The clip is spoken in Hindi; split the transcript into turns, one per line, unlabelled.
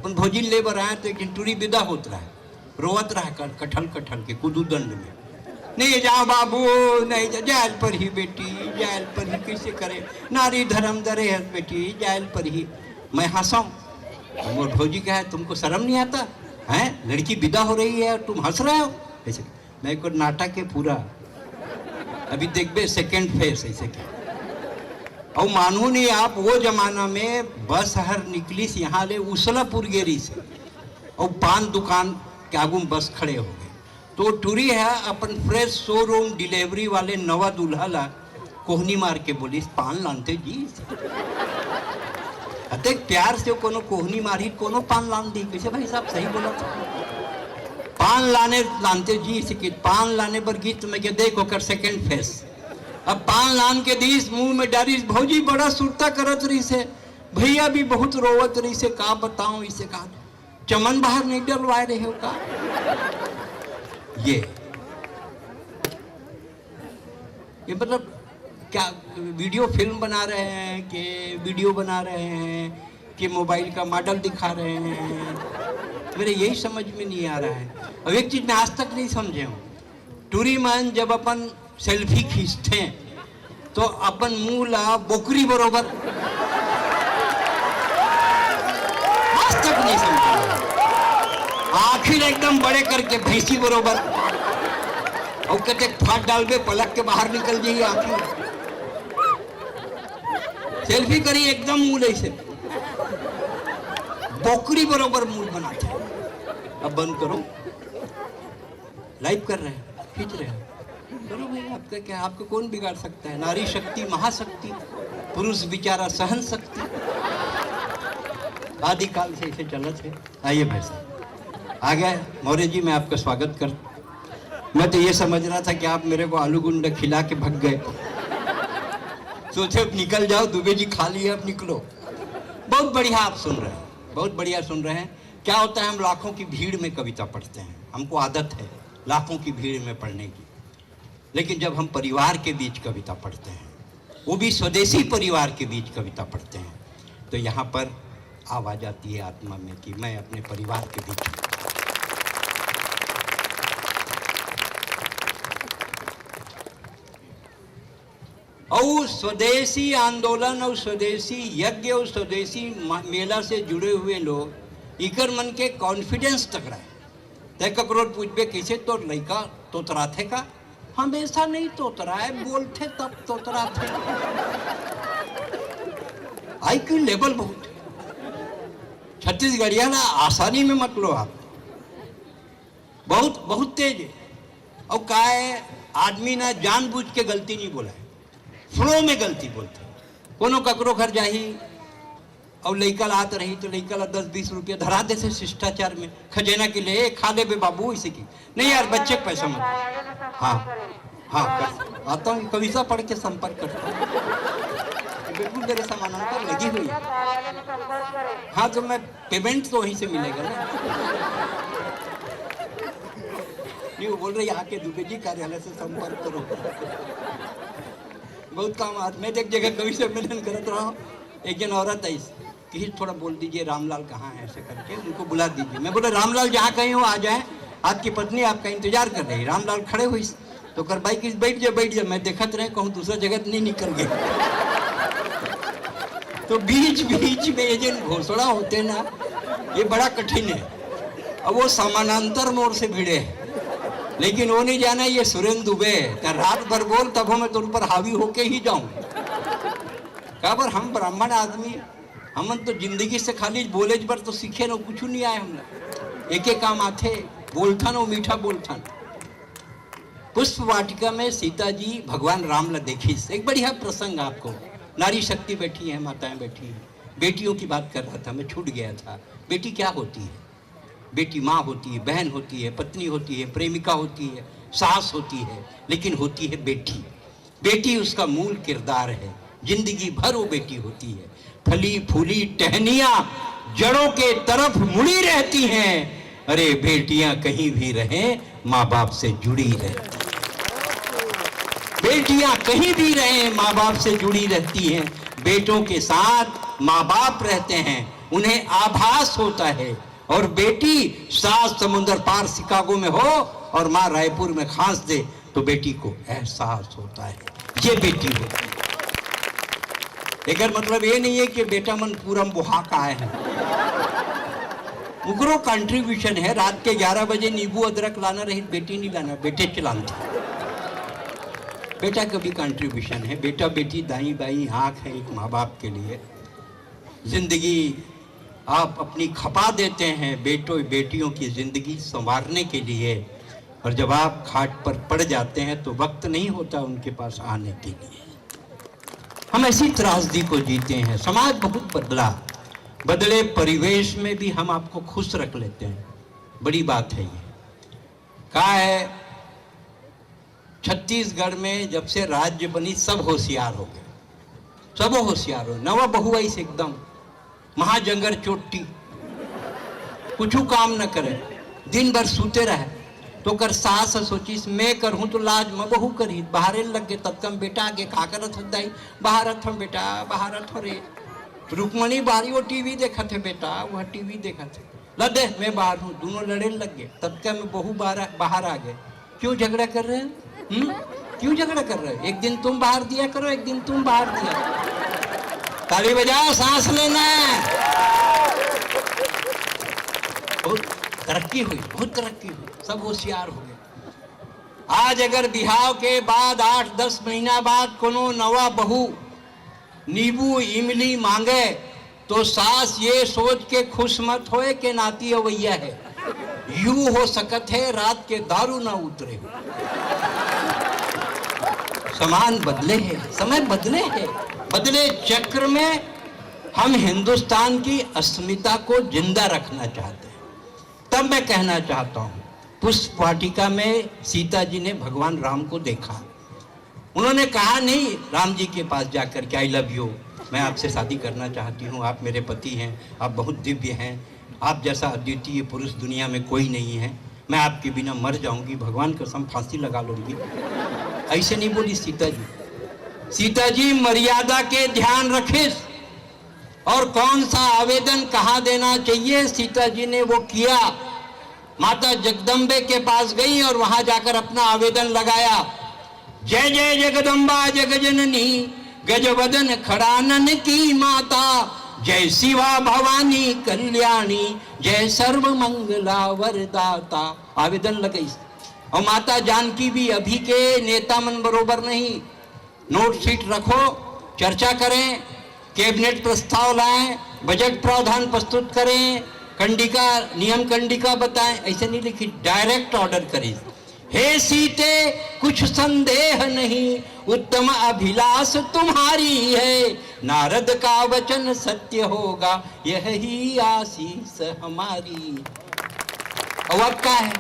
अपन भोजिन ले बर आए तो एक टूरी विदा होत रहा, रोवत रहा कठल कठल के कुदू दंड में, नहीं जा बाबू, नहीं जा, जायल पर ही बेटी, जायल पर ही, कैसे करे, नारी धर्म दरे है बेटी, जायल पर ही। मैं हंसाऊं, मोर भौजी का है, तुमको शर्म नहीं आता है, लड़की विदा हो रही है और तुम हंस रहे हो ऐसे। मैं को नाटक है पूरा, अभी देखबे सेकेंड फेस ऐसे क्या। और मानो नहीं आप, वो जमाना में बस हर निकली से यहाँ ले उसलापुर गेरी से, और पान दुकान के आगू में बस खड़े हो गए, तो टूरी है अपन फ्रेश शोरूम डिलीवरी वाले नवा दूल्हा ला कोहनी मार के बोली पान लानते जी। अतः प्यार से कोनो कोहनी मारी, कोनो पान लान दी, कैसे भाई साहब सही बोला था, पान लाने लानते जी से, पान लाने पर गीत में क्या देखो कर सेकेंड फेस। अब पान लान के दीस मुंह में डारी, भौजी बड़ा सुरता करत रही से, भैया भी बहुत रोवत रही से, का बताऊं इसे, कहा चमन बाहर नहीं डलवाए रहे हो का। ये मतलब क्या वीडियो फिल्म बना रहे हैं कि वीडियो बना रहे हैं कि मोबाइल का मॉडल दिखा रहे हैं, मेरे यही समझ में नहीं आ रहा है। अब एक चीज मैं आज तक नहीं समझे हूँ, टूरी मैन जब अपन सेल्फी खींचते हैं तो अपन मुंह ला बोकरी बरोबर, आज तक नहीं समझे, आखिर एकदम बड़े करके भैंसी बरोबर, और कहते फाट डाल के पलक के बाहर निकल जाइए आखिर, सेल्फी करी एकदम मुंह ऐसे बोकरी बरोबर मुंह बनाते। अब बंद करो, लाइव कर रहे हैं, खींच रहे हैं, करो भाई, आपका क्या, आपको कौन बिगाड़ सकता है। नारी शक्ति महाशक्ति, पुरुष बेचारा सहन शक्ति, आदिकाल से इसे चलत है। आइए भाई साहब आ गए मौर्य जी, मैं आपका स्वागत कर। मैं तो ये समझ रहा था कि आप मेरे को आलू गुंडा खिला के भग गए, सोचे अब निकल जाओ, दुबे जी खा लिए अब निकलो। बहुत बढ़िया आप सुन रहे हैं, बहुत बढ़िया सुन रहे हैं। क्या होता है, हम लाखों की भीड़ में कविता पढ़ते हैं, हमको आदत है लाखों की भीड़ में पढ़ने की, लेकिन जब हम परिवार के बीच कविता पढ़ते हैं, वो भी स्वदेशी परिवार के बीच कविता पढ़ते हैं, तो यहाँ पर आवाज आती है आत्मा में कि मैं अपने परिवार के बीच। और स्वदेशी आंदोलन और स्वदेशी यज्ञ और स्वदेशी मेला से जुड़े हुए लोग इकर मन के कॉन्फिडेंस टकराए। तय ककरो पूछबे कैसे तो लड़का तोतरा थे का, हमेशा नहीं तोतरा है, बोलते तब तोतरा थे। आईक्यू लेवल बहुत, छत्तीसगढ़िया ना आसानी में मत लो आप, बहुत बहुत तेज है। और का है, आदमी ना जानबूझ के गलती नहीं बोला है, फ्लो में गलती बोलते। कोनो ककरो घर जाही और लड़का लात रही तो लड़का ला 10-20 रुपया धरा देते शिष्टाचार में, खजेना के लिए खा ले बे बाबू इसे की, नहीं यार बच्चे का पैसा मत। हाँ हाँ आता हूँ, कविता पढ़ के संपर्क करता हूँ, बिल्कुल मेरे समानांतर लगी हुई है। हाँ तो मैं पेमेंट तो वहीं से मिलेगा ना। नहीं वो बोल रही आके दुबे जी कार्यालय से संपर्क करो, बहुत काम आज। मैं एक जगह कवि सम्मेलन करत रहा हूँ, एक जन औरत आई कि थोड़ा बोल दीजिए रामलाल कहाँ है, ऐसे करके उनको बुला दीजिए। मैं बोला रामलाल जहाँ कहीं हो आ जाए, आपकी पत्नी आपका इंतजार कर रही। रामलाल खड़े हुई तो कर भाई किस बैठ जा, मैं देखत रहे कहूँ दूसरा जगह नहीं निकल गए। तो बीच बीच में ये जिन घोषणा होते ना, ये बड़ा कठिन है। अब वो समानांतर मोड़ से भिड़े है, लेकिन वो नहीं जाना ये सुरेंद्र दुबे तो रात भर बोल, तब मैं तुम पर हावी होके ही जाऊं। कहा पर हम ब्राह्मण आदमी, हम तो जिंदगी से खाली बोले पर तो सीखे ना, कुछ नहीं आए हमने, एक एक काम आते, बोलथन और मीठा बोलथन। पुष्प वाटिका में सीता जी भगवान राम ला देखी। एक बढ़िया प्रसंग आपको, नारी शक्ति बैठी है, माताएं बैठी हैं, बेटियों की बात कर रहा था, मैं छूट गया था। बेटी क्या होती है? बेटी माँ होती है, बहन होती है, पत्नी होती है, प्रेमिका होती है, सास होती है, लेकिन होती है बेटी। बेटी उसका मूल किरदार है, जिंदगी भर वो बेटी होती है। फली फूली टहनियां जड़ों के तरफ मुड़ी रहती हैं, अरे बेटियां कहीं भी रहें माँ बाप से जुड़ी रहे। बेटियां कहीं भी रहें माँ बाप से जुड़ी रहती हैं, बेटों के साथ माँ बाप रहते हैं उन्हें आभास होता है, और बेटी 7 समुंदर पार शिकागो में हो और माँ रायपुर में खांस दे तो बेटी को एहसास होता है ये बेटी होती है। लेकिन मतलब ये नहीं है कि बेटा मन पूरा बुहा का है, उग्रो कंट्रीब्यूशन है। रात के 11 बजे नींबू अदरक लाना रही, बेटी नहीं लाना, बेटे चलाते। बेटा का भी कंट्रीब्यूशन है। बेटा बेटी दाई बाई आंख है एक माँ बाप के लिए। जिंदगी आप अपनी खपा देते हैं बेटियों की जिंदगी संवारने के लिए, और जब आप खाट पर पड़ जाते हैं तो वक्त नहीं होता उनके पास आने के लिए। हम ऐसी त्रासदी को जीते हैं। समाज बहुत बदला, बदले परिवेश में भी हम आपको खुश रख लेते हैं, बड़ी बात है ये। कहा है छत्तीसगढ़ में जब से राज्य बनी सब होशियार हो गए, सब होशियार हो। नवा बहु ऐसे एकदम महाजंगर चोटी, कुछ काम न करे, दिन भर सूते रहे। तो कर सास सोचिस मैं करहूं तो लाज में बहु करी, बाहरे लग गए तत्कम बेटा आगे का करत हो दाई, बाहरत हो बेटा बाहरत हो रे। रुक्मणी बारी वो टीवी देखा थे बेटा, वह टीवी देखा थे, लदे मैं बाहर हूँ, दोनों लड़े लग गए। तत्का में बहु बाहर आ गए। क्यों झगड़ा कर रहे हैं? क्यों झगड़ा कर रहे हो? एक दिन तुम बाहर दिया करो, एक दिन तुम बाहर दिया। ताली बजाओ, सांस लेना। बहुत तरक्की हुई, बहुत तरक्की हुई, सब होशियार हो गए। आज अगर बिहाव के बाद 8-10 महीना बाद कोनो नवा बहू नींबू इमली मांगे तो सास ये सोच के खुश मत होए कि नाती अवैया है, यूं हो सकत है रात के दारू ना उतरे। समान बदले हैं, समय बदले हैं। बदले चक्र में हम हिंदुस्तान की अस्मिता को जिंदा रखना चाहते हैं। तब मैं कहना चाहता हूँ, पुष्प वाटिका में सीता जी ने भगवान राम को देखा। उन्होंने कहा नहीं राम जी के पास जाकर के आई लव यू, मैं आपसे शादी करना चाहती हूँ, आप मेरे पति हैं, आप बहुत दिव्य हैं, आप जैसा अद्वितीय पुरुष दुनिया में कोई नहीं है, मैं आपके बिना मर जाऊंगी, भगवान कसम फांसी लगा लूंगी। ऐसे नहीं बोली सीता जी। सीता जी मर्यादा के ध्यान रखे, और कौन सा आवेदन कहाँ देना चाहिए सीता जी ने वो किया। माता जगदम्बे के पास गई और वहां जाकर अपना आवेदन लगाया। जय जय जगदम्बा जगजननी गजवदन खड़ानन की माता, जय शिवा भवानी कल्याणी, जय सर्व मंगला वरदाता। आवेदन लगाई। और माता जानकी भी अभी के नेता मन बरोबर नहीं, नोट शीट रखो, चर्चा करें, कैबिनेट प्रस्ताव लाएं, बजट प्रावधान प्रस्तुत करें, कंडिका नियम कंडिका बताएं। ऐसे नहीं लिखी, डायरेक्ट ऑर्डर करें। हे सीते कुछ संदेह नहीं, उत्तम अभिलाष तुम्हारी है, नारद का वचन सत्य होगा, यही आशीष हमारी। और अब क्या है?